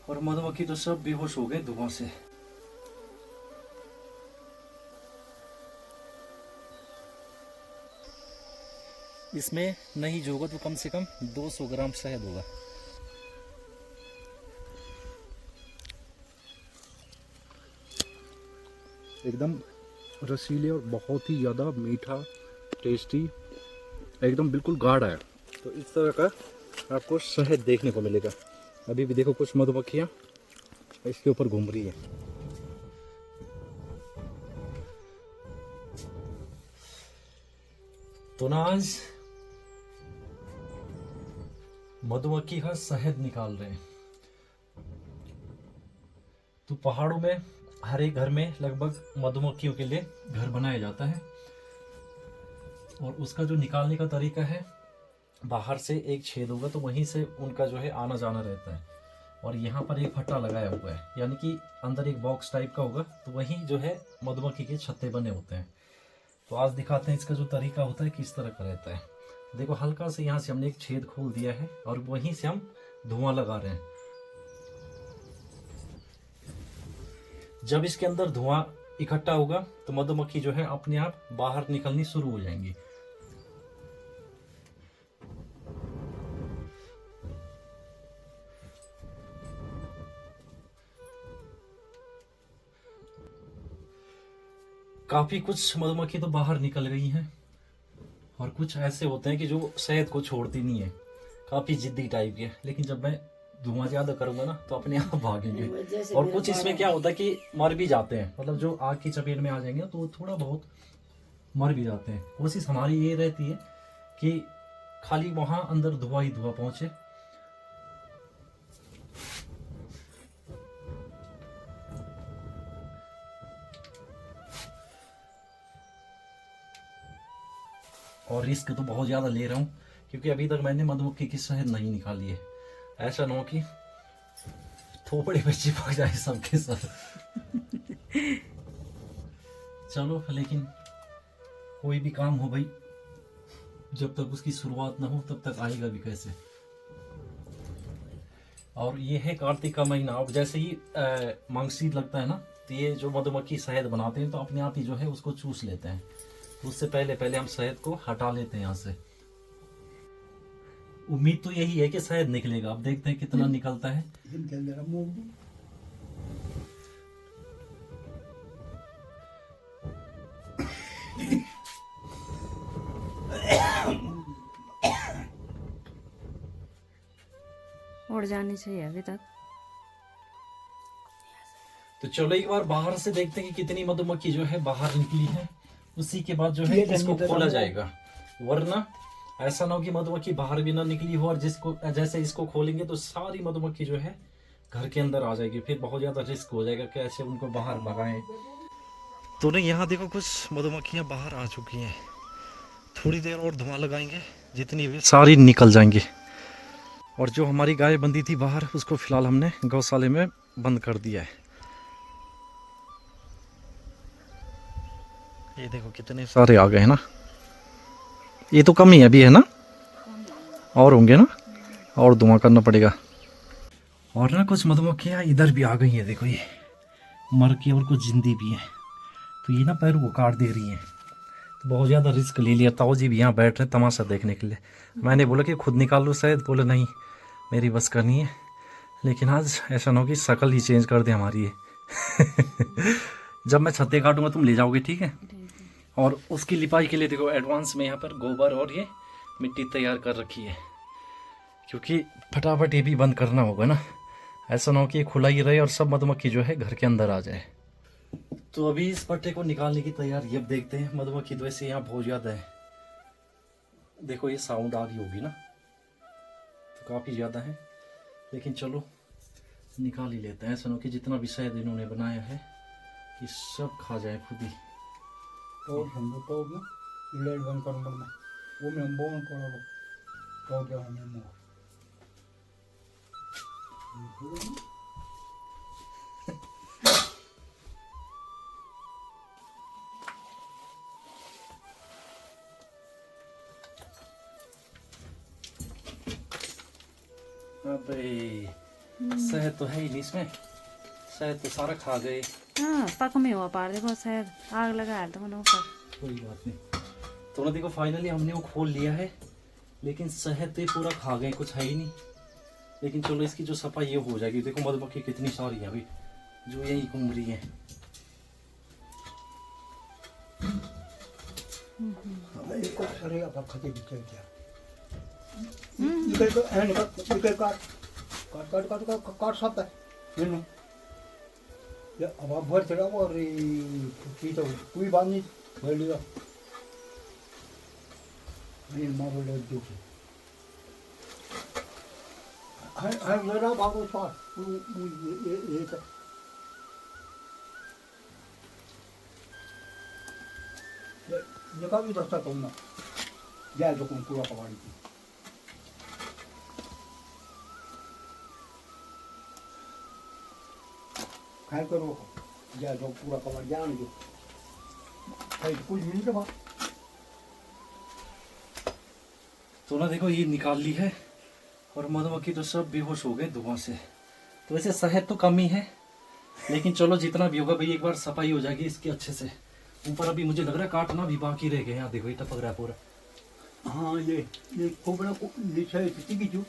और मधुमक्खी तो सब बेहोश हो गए धुआं से। इसमें नहीं जो होगा तो कम से कम 200 ग्राम शहद होगा। एकदम रसीले और बहुत ही ज़्यादा मीठा, टेस्टी, एकदम बिल्कुल गाढ़ा है। तो इस तरह का आपको शहद देखने को मिलेगा। अभी भी देखो कुछ मधुमक्खियाँ इसके ऊपर घूम रही है। तो ना आज मधुमक्खी का शहद निकाल रहे हैं। तो पहाड़ों में हर एक घर में लगभग मधुमक्खियों के लिए घर बनाया जाता है और उसका जो निकालने का तरीका है, बाहर से एक छेद होगा तो वहीं से उनका जो है आना जाना रहता है और यहाँ पर एक फट्टा लगाया हुआ है, यानी कि अंदर एक बॉक्स टाइप का होगा तो वहीं जो है मधुमक्खी के छत्ते बने होते हैं। तो आज दिखाते हैं इसका जो तरीका होता है किस तरह का रहता है। देखो हल्का से यहाँ से हमने एक छेद खोल दिया है और वहीं से हम धुआं लगा रहे हैं। जब इसके अंदर धुआं इकट्ठा होगा तो मधुमक्खी जो है अपने आप बाहर निकलनी शुरू हो जाएंगी। काफी कुछ मधुमक्खी तो बाहर निकल गई हैं और कुछ ऐसे होते हैं कि जो शहद को छोड़ती नहीं है, काफी जिद्दी टाइप के। लेकिन जब मैं धुआं ज्यादा करूंगा ना तो अपने आप भागेंगे। और कुछ इसमें क्या होता है कि मर भी जाते हैं, मतलब जो आग की चपेट में आ जाएंगे तो थोड़ा बहुत मर भी जाते हैं। कोशिश हमारी ये रहती है कि खाली वहां अंदर धुआं ही धुआं पहुंचे। और रिस्क तो बहुत ज्यादा ले रहा हूँ क्योंकि अभी तक मैंने मधुमक्खी की शहद नहीं निकाली है। ऐसा ना हो कि थोपड़े पे चिपक जाए सबके साथ। चलो, लेकिन कोई भी काम हो भाई, जब तक उसकी शुरुआत ना हो तब तक आएगा भी कैसे। और ये है कार्तिक का महीना। अब जैसे ही मांगशीर लगता है ना तो ये जो मधुमक्खी शहद बनाते हैं तो अपने आप ही जो है उसको चूस लेते हैं। तो उससे पहले पहले हम शहद को हटा लेते हैं यहाँ से। उम्मीद तो यही है कि शहद निकलेगा। अब देखते हैं कितना निकलता है। उड़ जानी चाहिए अभी तक। तो चलो एक बार बाहर से देखते हैं कि कितनी मधुमक्खी जो है बाहर निकली है। उसी के बाद जो है इसको खोला जाएगा, वरना ऐसा ना हो कि मधुमक्खी बाहर भी ना निकली हो और जिसको जैसे इसको खोलेंगे तो सारी मधुमक्खी जो है घर के अंदर आ जाएगी। फिर बहुत ज्यादा रिस्क हो जाएगा कैसे उनको बाहर भगाएं। तो नहीं, यहाँ देखो कुछ मधुमक्खियां बाहर आ चुकी हैं। थोड़ी देर और धुआं लगाएंगे, जितनी भी सारी निकल जाएंगी। और जो हमारी गाय बंधी थी बाहर उसको फिलहाल हमने गौशाले में बंद कर दिया है। ये देखो कितने सारे आ गए हैं ना। ये तो कम ही अभी है ना, और होंगे ना, और धुआं करना पड़ेगा। और ना कुछ मधुमक्खियाँ इधर भी आ गई हैं। देखो ये मर के और कुछ जिंदी भी हैं। तो ये ना पैर को काट दे रही हैं। तो बहुत ज़्यादा रिस्क ले लिया। ताऊ जी भी यहाँ बैठ रहे तमाशा देखने के लिए। मैंने बोला कि खुद निकाल लो शायद, बोले नहीं मेरी बस करनी है। लेकिन आज ऐसा ना हो कि शक्ल ही चेंज कर दे हमारी ये। जब मैं छत्ते काटूंगा तुम ले जाओगे, ठीक है। और उसकी लिपाई के लिए देखो एडवांस में यहाँ पर गोबर और ये मिट्टी तैयार कर रखी है, क्योंकि फटाफट ये भी बंद करना होगा ना। ऐसा ना हो कि ये खुला ही रहे और सब मधुमक्खी जो है घर के अंदर आ जाए। तो अभी इस पट्टे को निकालने की तैयारी अब देखते हैं। मधुमक्खी तो वैसे यहाँ बहुत ज़्यादा है। देखो ये साउंड आ रही होगी ना, तो काफ़ी ज़्यादा है। लेकिन चलो निकाल ही लेते हैं। ऐसा ना हो कि जितना भी शहद इन्होंने बनाया है कि सब खा जाए खुद ही। तो हम तो ना लाइट बंद कर मरना वो मैं हम बोल पड़ा लो तो क्या हमें मो अबे शहद तो है ही नहीं इसमें, शहद तो सारा खा गए। हाँ पक में हुआ पार देखो शायद आग लगा है तो मैंने ऊपर। कोई बात नहीं। तो ना देखो फाइनली हमने वो खोल लिया है, लेकिन शहद तो ये पूरा खा गए, कुछ है ही नहीं। लेकिन चलो इसकी जो सफाई ये हो जाएगी। देखो मधुमक्खी कितनी सारी है अभी जो यही घूम रही है। इसको सरे अब खते बिचल क्या निकल को है निकल काट काट काट काट काट काट सब है ये अब आप भर चढ़ा और की तो कोई बात नहीं भर लिया नहीं मार ले दो है लड़ा बाबू स्वाद ये ये का भी दस्ता तुम ना जाए तो कौन पूरा पकड़ ली खाए करो जाए तो पूरा पकड़ जाने दो भाई कुछ मिनट बाद तो ना देखो ये निकाल ली है और मधुमक्खी तो सब बेहोश हो गए धुआं से। तो वैसे शहद तो कम ही है, लेकिन चलो जितना भी होगा भाई एक बार सफाई हो जाएगी इसकी अच्छे से। ऊपर अभी मुझे लग रहा है काटना भी बाकी रह गए। यहाँ देखो ये टपक रहा है पूरा। हाँ ये कोबरा को नीचे किसी की चूक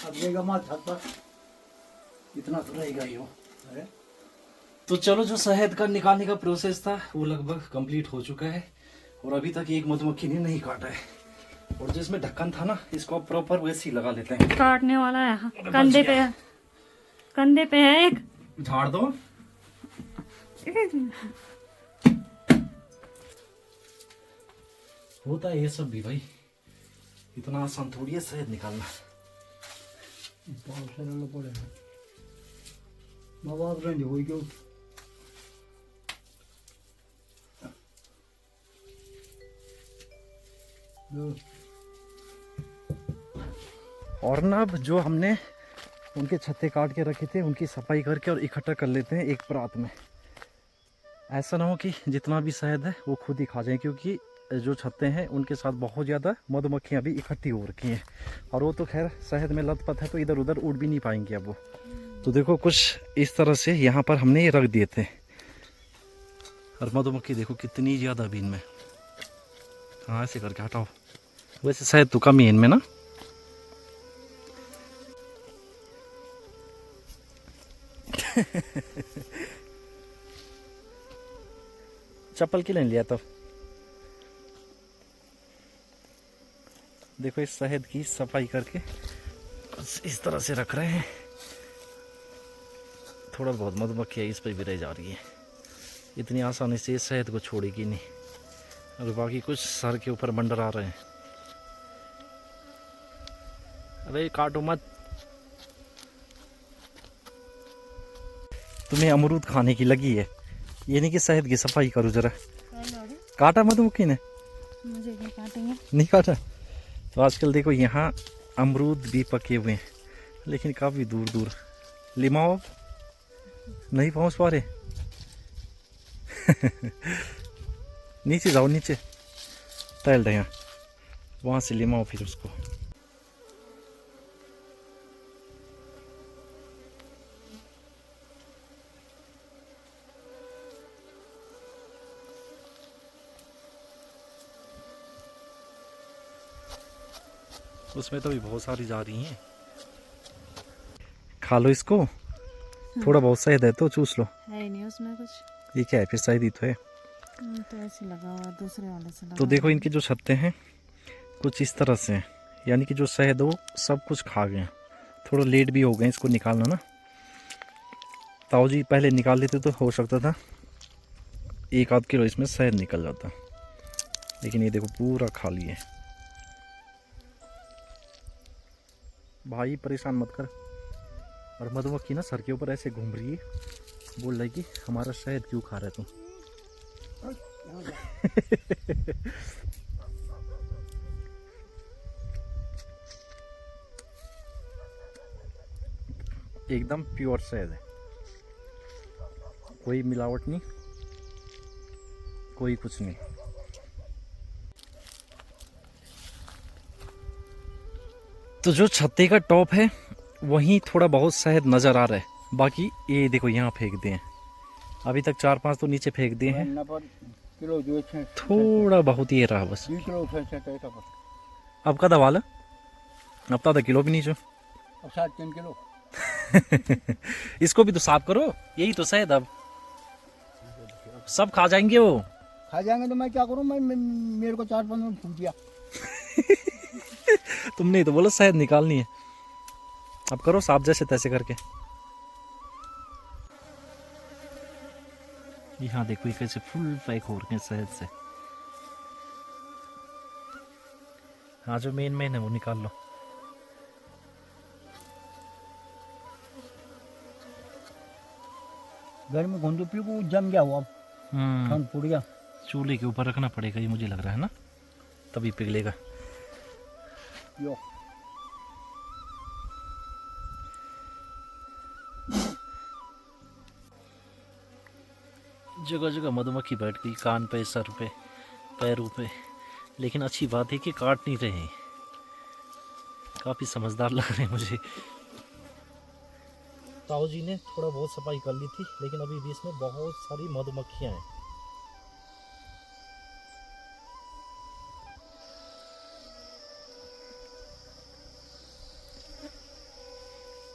अब लेगा मार छत पर इतना तो रहेगा ही हो। अरे तो चलो जो शहद का निकालने का प्रोसेस था वो लगभग कंप्लीट हो चुका है और अभी तक एक मधुमक्खी ने नहीं काटा है। और जो इसमें ढक्कन था ना इसको आप प्रॉपर वैसे ही लगा लेते हैं। काटने वाला है हाँ, कंधे पे है, कंधे पे है एक। झाड़ दो। होता है ये सब भी भाई, इतना आसान थोड़ी है शहद निकालना। बहुत सारे लोग पड़े हैं बाबा आप रहेंगे वही क्यों और ना अब जो हमने उनके छत्ते काट के रखे थे उनकी सफाई करके और इकट्ठा कर लेते हैं एक परात में। ऐसा ना हो कि जितना भी शहद है वो खुद ही खा जाए, क्योंकि जो छत्ते हैं उनके साथ बहुत ज़्यादा मधुमक्खियाँ भी इकट्ठी हो रखी हैं और वो तो खैर शहद में लथपथ है तो इधर उधर उड़ भी नहीं पाएंगे अब वो। तो देखो कुछ इस तरह से यहाँ पर हमने ये रख दिए थे और मधुमक्खी देखो कितनी ज़्यादा भी इनमें। हाँ ऐसे करके हटाओ। वैसे शहद तो कम ही है इनमें ना। चप्पल क्यों नहीं लिया तब। देखो इस शहद की सफाई करके कुछ इस तरह से रख रहे हैं। थोड़ा बहुत मधुमक्खियाँ इस पर भी रह जा रही है, इतनी आसानी से इस शहद को छोड़ेगी नहीं। और बाकी कुछ सर के ऊपर मंडर आ रहे हैं। अरे काटो मत। तुम्हें अमरूद खाने की लगी है, ये नहीं कि शहद की सफाई करो जरा। काटा मधुमक्खी ने? मुझे नहीं काटेंगे। नहीं काटा। तो आजकल देखो यहाँ अमरूद भी पके हुए हैं, लेकिन काफ़ी दूर दूर। लिमाओ नहीं पहुँच पा रहे। नीचे जाओ, नीचे टहल रहे हैं, वहाँ से लिमाओ फिर उसको। उसमें तो भी बहुत सारी जा रही हैं। खा लो इसको, थोड़ा बहुत शहद है तो चूस लो। है ही नहीं उसमें कुछ। ये क्या है फिर, शहद ही तो है। तो ऐसे लगा हुआ दूसरे वाले से लगा तो देखो इनके जो छत्ते हैं कुछ इस तरह से हैं, यानी कि जो शहद हो सब कुछ खा गए हैं। थोड़ा लेट भी हो गए इसको निकालना ना। ताऊ जी पहले निकाल लेते तो हो सकता था 1-8 किलो इसमें शहद निकल जाता, लेकिन ये देखो पूरा खाली है। भाई परेशान मत कर। और मधुमक्खी ना सर के ऊपर ऐसे घूम रही है, बोल रही कि हमारा शहद क्यों खा रहे तुम। एकदम प्योर शहद है, कोई मिलावट नहीं, कोई कुछ नहीं। तो जो छत्ते का टॉप है वहीं थोड़ा बहुत शहद नज़र आ रहा है, बाकी ये देखो यहाँ फेंक दिए हैं। अभी तक 4-5 तो नीचे फेंक दिए हैं, किलो जो थोड़ा बहुत ये रहा बस। 20 किलो है अब का दवाल है, अब तो आधा किलो भी नहीं जो। अब 3 किलो। इसको भी तो साफ करो, यही तो शहद अब सब खा जाएंगे वो। खा जाएंगे तो मैं क्या करूं, मेरे को 4-5 मिनट फूट दिया। तुमने ही तो बोला शहद निकालनी है, अब करो साफ जैसे तैसे करके। यहाँ देखो ये कैसे फुल पैक हो रखे हैं शहद से। हाँ जो मेन है वो निकाल लो। घर में घुंदू पी को जम गया हुआ, ठंड फूट गया। चूल्हे के ऊपर रखना पड़ेगा ये मुझे लग रहा है ना, तभी पिघलेगा। यो जगह जगह मधुमक्खी बैठ गई, कान पे, सर पे, पैरों पे, लेकिन अच्छी बात है कि काट नहीं रहे, काफ़ी समझदार लग रहे हैं मुझे। ताऊ जी ने थोड़ा बहुत सफाई कर ली थी, लेकिन अभी भी इसमें बहुत सारी मधुमक्खियां हैं।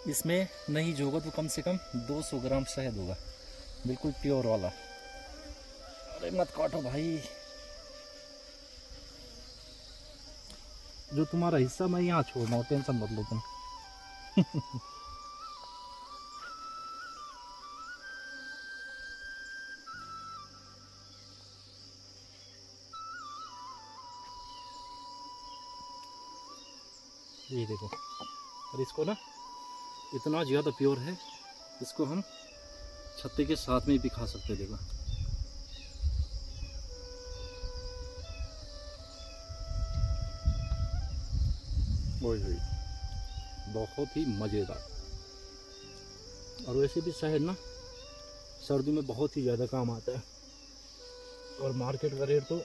इसमें नहीं जो होगा तो कम से कम 200 ग्राम शहद होगा, बिल्कुल प्योर वाला। अरे मत काटो भाई, जो तुम्हारा हिस्सा मैं यहाँ छोड़ना हो, टेंशन मत लो तुम। ये देखो, और इसको ना इतना ज़्यादा प्योर है, इसको हम छत्ते के साथ में भी खा सकते हैं। देखो वही बहुत ही मज़ेदार। और वैसे भी शहद ना सर्दी में बहुत ही ज़्यादा काम आता है, और मार्केट का रेट तो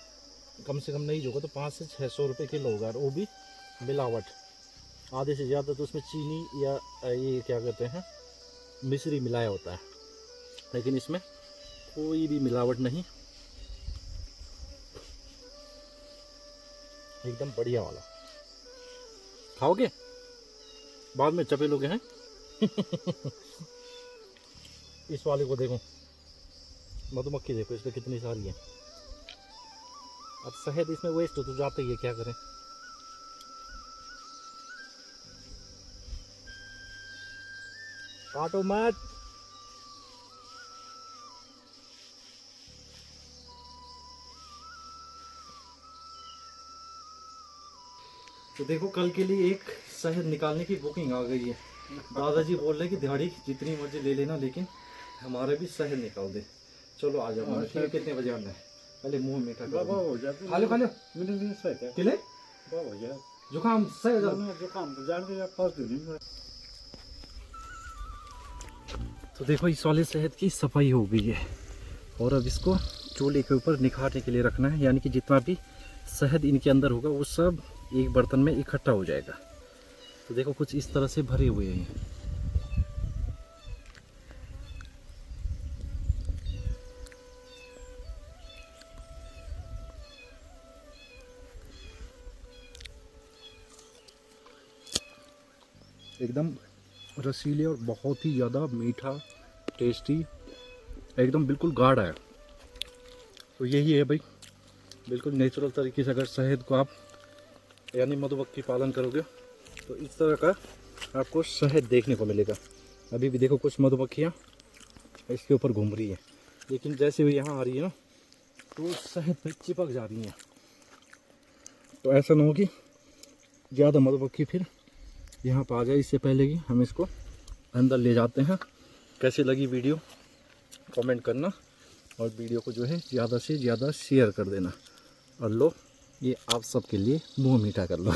कम से कम नहीं होगा तो 500 से 600 रुपये किलो होगा, और वो भी मिलावट। आधे से ज़्यादा तो उसमें चीनी या ये क्या कहते हैं मिश्री मिलाया होता है, लेकिन इसमें कोई भी मिलावट नहीं, एकदम बढ़िया वाला। खाओगे बाद में चपेलोगे हैं। इस वाले को देखो, मधुमक्खी देखो इसमें कितनी सारी है। अब शहद इसमें वेस्ट तो जाता ही है, क्या करें। काटो मत। तो देखो कल के लिए एक शहद निकालने की बुकिंग आ गई है। दादाजी बोल रहे कि दिहाड़ी जितनी मर्जी ले लेना, लेकिन हमारे भी शहद निकाल दे। चलो आ जाओ। ठीक है, कितने बजे आना है? पहले मुंह मीठा करो। खा लो खा लो। किले जुकाम सही हो जाओ। तो देखो इस वाले शहद की सफाई हो गई है, और अब इसको चूल्हे के ऊपर निखारने के लिए रखना है, यानी कि जितना भी शहद इनके अंदर होगा वो सब एक बर्तन में इकट्ठा हो जाएगा। तो देखो कुछ इस तरह से भरे हुए हैं। एकदम रसीले और बहुत ही ज़्यादा मीठा, टेस्टी, एकदम बिल्कुल गाढ़ा है। तो यही है भाई, बिल्कुल नेचुरल तरीके से अगर शहद को आप यानी मधुमक्खी पालन करोगे तो इस तरह का आपको शहद देखने को मिलेगा। अभी भी देखो कुछ मधुमक्खियाँ इसके ऊपर घूम रही है, लेकिन जैसे भी यहाँ आ रही है ना तो शहद पे चिपक जा रही हैं। तो ऐसा ना हो कि ज़्यादा मधुमक्खी फिर यहाँ पर आ जाए, इससे पहले कि हम इसको अंदर ले जाते हैं। कैसी लगी वीडियो कमेंट करना, और वीडियो को जो है ज़्यादा से ज़्यादा शेयर कर देना। और लो ये आप सबके लिए मुंह मीठा कर लो।